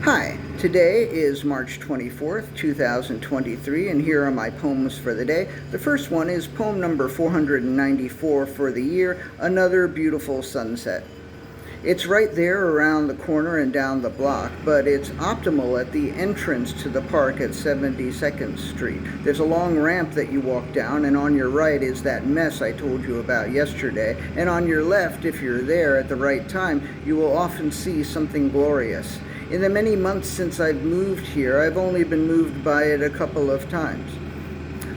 Hi, today is March 24th, 2023, and here are my poems for the day. The first one is poem number 494 for the year, Another Beautiful Sunset. It's right there around the corner and down the block, but it's optimal at the entrance to the park at 72nd Street. There's a long ramp that you walk down, and on your right is that mess I told you about yesterday, and on your left, if you're there at the right time, you will often see something glorious. In the many months since I've moved here, I've only been moved by it a couple of times.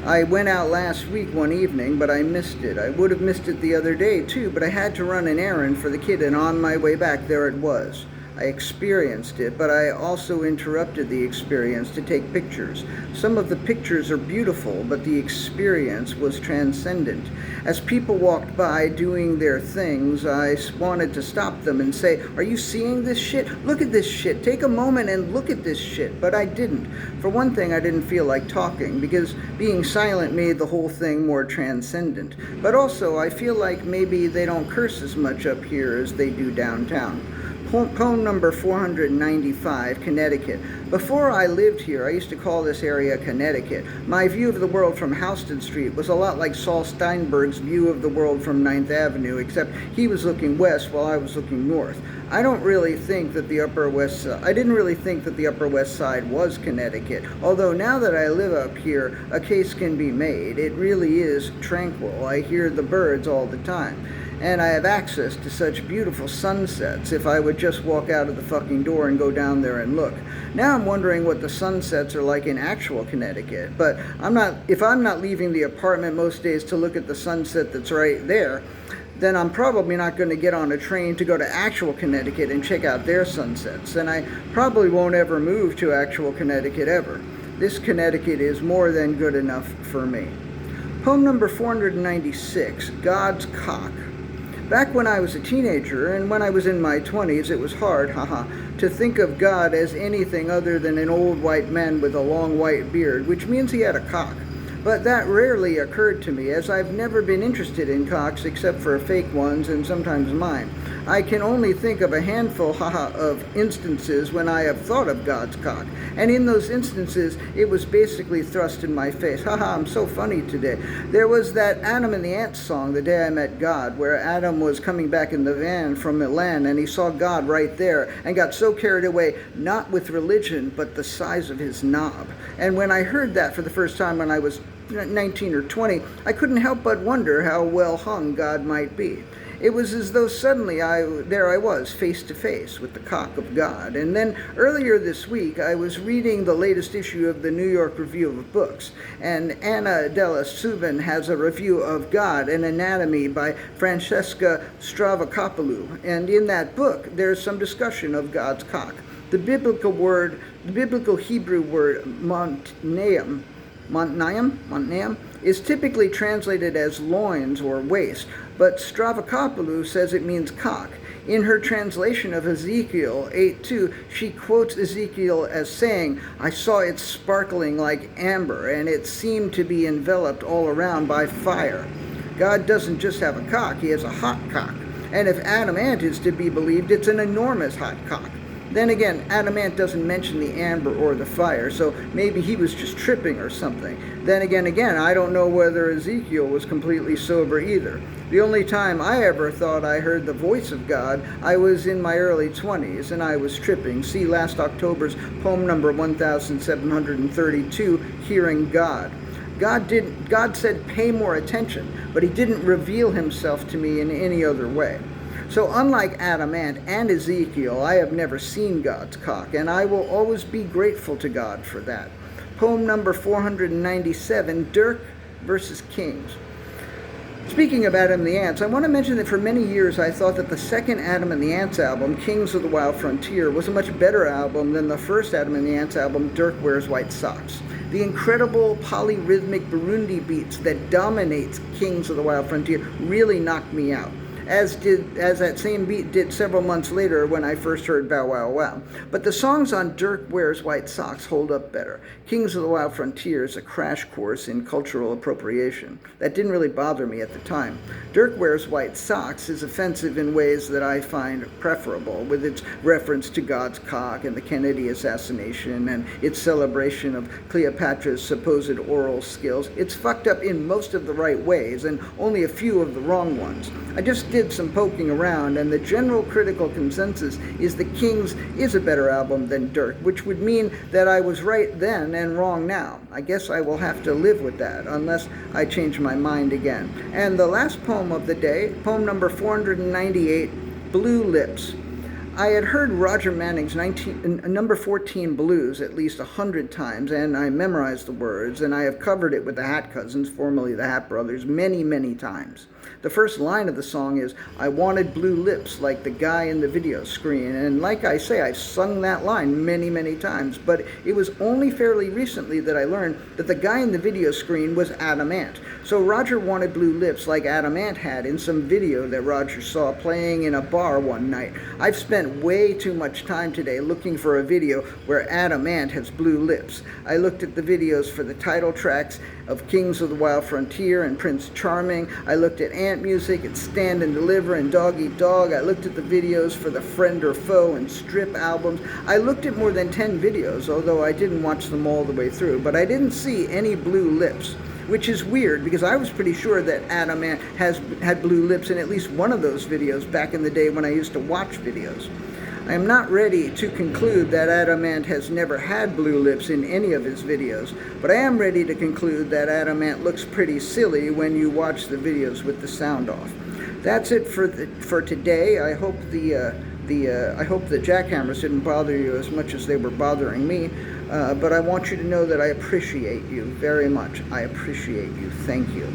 I went out last week one evening, but I missed it. I would have missed it the other day too, but I had to run an errand for the kid, and on my way back, there it was. I experienced it, but I also interrupted the experience to take pictures. Some of the pictures are beautiful, but the experience was transcendent. As people walked by doing their things, I wanted to stop them and say, "Are you seeing this shit? Look at this shit. Take a moment and look at this shit." But I didn't. For one thing, I didn't feel like talking, because being silent made the whole thing more transcendent. But also, I feel like maybe they don't curse as much up here as they do downtown. Poem number 495, Connecticut. Before I lived here, I used to call this area Connecticut. My view of the world from Houston Street was a lot like Saul Steinberg's view of the world from 9th Avenue, except he was looking west while I was looking north. I didn't really think that the Upper West Side was Connecticut, although now that I live up here, a case can be made. It really is tranquil. I hear the birds all the time. And I have access to such beautiful sunsets if I would just walk out of the fucking door and go down there and look. Now I'm wondering what the sunsets are like in actual Connecticut, but if I'm not leaving the apartment most days to look at the sunset that's right there, then I'm probably not going to get on a train to go to actual Connecticut and check out their sunsets, and I probably won't ever move to actual Connecticut ever. This Connecticut is more than good enough for me. Poem number 496, God's Cock. Back when I was a teenager, and when I was in my 20s, it was hard, to think of God as anything other than an old white man with a long white beard, which means he had a cock. But that rarely occurred to me, as I've never been interested in cocks except for fake ones and sometimes mine. I can only think of a handful, of instances when I have thought of God's cock. And in those instances, it was basically thrust in my face. I'm so funny today. There was that Adam and the Ants song, The Day I Met God, where Adam was coming back in the van from Milan and he saw God right there and got so carried away, not with religion, but the size of his knob. And when I heard that for the first time when I was 19 or 20, I couldn't help but wonder how well hung God might be. It was as though suddenly there I was, face to face with the cock of God. And then earlier this week, I was reading the latest issue of the New York Review of Books, and Anna Della Subin has a review of God and Anatomy by Francesca Stravocapoulou. And in that book, there's some discussion of God's cock. The biblical Hebrew word montneim, is typically translated as loins or waist, but Stravocapoulou says it means cock. In her translation of Ezekiel 8:2, she quotes Ezekiel as saying, "I saw it sparkling like amber, and it seemed to be enveloped all around by fire." God doesn't just have a cock, he has a hot cock. And if Adam Ant is to be believed, it's an enormous hot cock. Then again, Adam Ant doesn't mention the amber or the fire, so maybe he was just tripping or something. Then again, I don't know whether Ezekiel was completely sober either. The only time I ever thought I heard the voice of God, I was in my early 20s, and I was tripping. See last October's poem number 1732, Hearing God. God said, pay more attention, but he didn't reveal himself to me in any other way. So unlike Adam Ant and Ezekiel, I have never seen God's cock, and I will always be grateful to God for that. Poem number 497, Dirk versus Kings. Speaking of Adam and the Ants, I want to mention that for many years I thought that the second Adam and the Ants album, Kings of the Wild Frontier, was a much better album than the first Adam and the Ants album, Dirk Wears White Socks. The incredible polyrhythmic Burundi beats that dominates Kings of the Wild Frontier really knocked me out. as that same beat did several months later when I first heard Bow Wow Wow. But the songs on Dirk Wears White Socks hold up better. Kings of the Wild Frontier is a crash course in cultural appropriation. That didn't really bother me at the time. Dirk Wears White Socks is offensive in ways that I find preferable, with its reference to God's cock and the Kennedy assassination and its celebration of Cleopatra's supposed oral skills. It's fucked up in most of the right ways and only a few of the wrong ones. I just did some poking around, and the general critical consensus is that Kings is a better album than Dirk, which would mean that I was right then and wrong now. I guess I will have to live with that, unless I change my mind again. And the last poem of the day, poem number 498, Blue Lips. I had heard Roger Manning's number 14 Blues at least 100 times, and I memorized the words, and I have covered it with the Hat Cousins, formerly the Hat Brothers, many, many times. The first line of the song is, "I wanted blue lips like the guy in the video screen," and like I say, I've sung that line many, many times, but it was only fairly recently that I learned that the guy in the video screen was Adam Ant. So Roger wanted blue lips like Adam Ant had in some video that Roger saw playing in a bar one night. I've spent way too much time today looking for a video where Adam Ant has blue lips. I looked at the videos for the title tracks of Kings of the Wild Frontier and Prince Charming. I looked at Ant Music and Stand and Deliver and Dog Eat Dog. I looked at the videos for the Friend or Foe and Strip albums. I looked at more than 10 videos, although I didn't watch them all the way through, but I didn't see any blue lips, which is weird because I was pretty sure that Adam Ant had blue lips in at least one of those videos back in the day when I used to watch videos. I am not ready to conclude that Adam Ant has never had blue lips in any of his videos, but I am ready to conclude that Adam Ant looks pretty silly when you watch the videos with the sound off. That's it for today. I hope the jackhammers didn't bother you as much as they were bothering me, but I want you to know that I appreciate you very much. I appreciate you. Thank you.